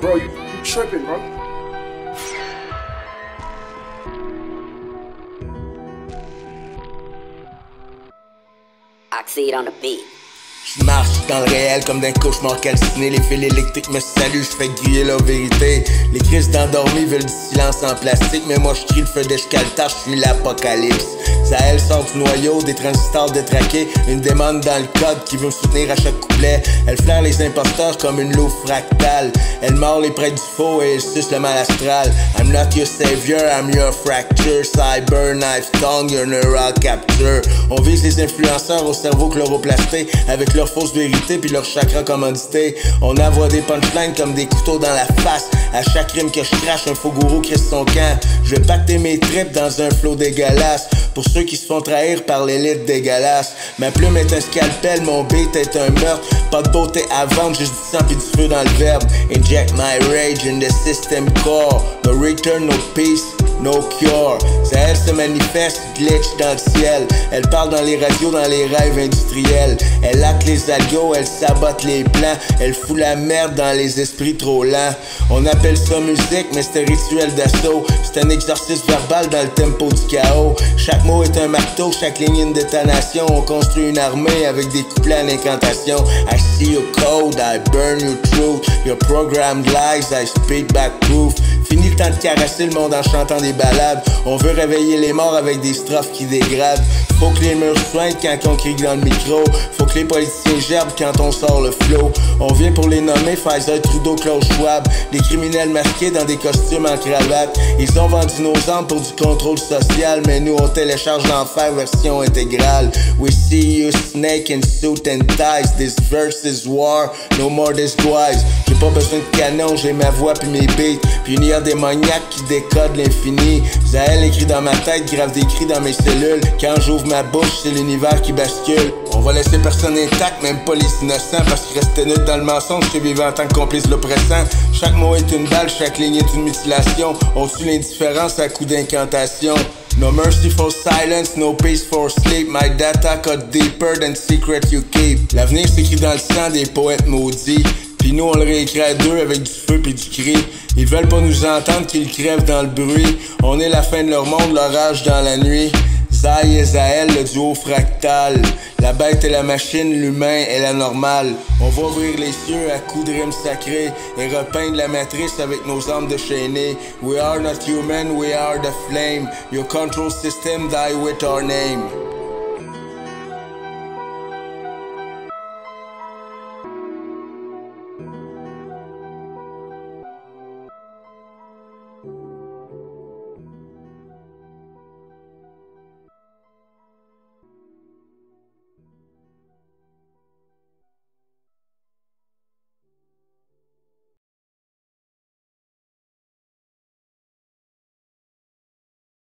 Bro, you tripping, bro. Oxide on the beat. Je marche dans le réel comme d'un cauchemar calciné. Les fils électriques me saluent, je fais griller la vérité. Les crises d'endormis veulent du silence en plastique, mais moi je crie le feu d'escaltage, je suis l'apocalypse. Zahel sort du noyau, des transistors détraqués, une démon dans le code qui veut me soutenir à chaque couplet. Elle flaire les imposteurs comme une loupe fractale. Elle mord les prêtres du faux et elle suce le mal astral. I'm not your savior, I'm your fracture. Cyber knife tongue, your neural capture. On vise les influenceurs au cerveau chloroplasté avec leur fausse vérité puis leur chakra commandité. On envoie des punchlines comme des couteaux dans la face. À chaque rime que je crache, un faux gourou crisse son camp. Je vais pacter mes tripes dans un flow dégueulasse. Pour ceux qui se font trahir par l'élite dégueulasse. Ma plume est un scalpel, mon beat est un meurtre. Pas de beauté à vendre, juste du sang pis du feu dans le verbe. Inject my rage in the system core. No return, no peace, no cure. Ça elle se manifeste, glitch dans le ciel. Elle parle dans les radios, dans les rêves industriels. Elle hacke les algos, elle sabote les plans. Elle fout la merde dans les esprits trop lents. On appelle ça musique, mais c'est un rituel d'assaut. C'est un exercice verbal dans le tempo du chaos. Chaque mot est un marteau, chaque ligne une détonation. On construit une armée avec des couplets en incantation. I see your code, I burn your truth. Your programmed lies, I speak back proof. Fini le temps de caresser le monde en chantant des ballades. On veut réveiller les morts avec des strophes qui dégradent. Faut que les murs soignent quand on crie dans le micro. Faut que les politiciens gerbent quand on sort le flow. On vient pour les nommer Pfizer, Trudeau, Klaus Schwab. Des criminels masqués dans des costumes en cravate. Ils ont vendu nos âmes pour du contrôle social. Mais nous on télécharge l'enfer version intégrale. We see you snake in suit and ties. This verse is war, no more disguise. J'ai pas besoin de canon, j'ai ma voix puis mes beats. Puis une démoniaque qui décode l'infini. Zahel écrit dans ma tête, grave des cris dans mes cellules. Quand j'ouvre ma bouche, c'est l'univers qui bascule. On va laisser personne intact, même pas les innocents. Parce qu'ils restaient neutres dans le mensonge, je vivais en tant que complice de l'oppressant. Chaque mot est une balle, chaque ligne est une mutilation. On tue l'indifférence à coups d'incantation. No mercy for silence, no peace for sleep. My data cut deeper than secret you keep. L'avenir s'écrit dans le sang des poètes maudits. Pis nous on le réécrit à deux avec du feu pis du cri. Ils veulent pas nous entendre qu'ils crèvent dans le bruit. On est la fin de leur monde, l'orage dans la nuit. Zai et Zahel, le duo fractal. La bête est la machine, l'humain est la normale. On va ouvrir les cieux à coups de rimes sacrés et repeindre la matrice avec nos âmes déchaînées. We are not human, we are the flame. Your control system die with our name.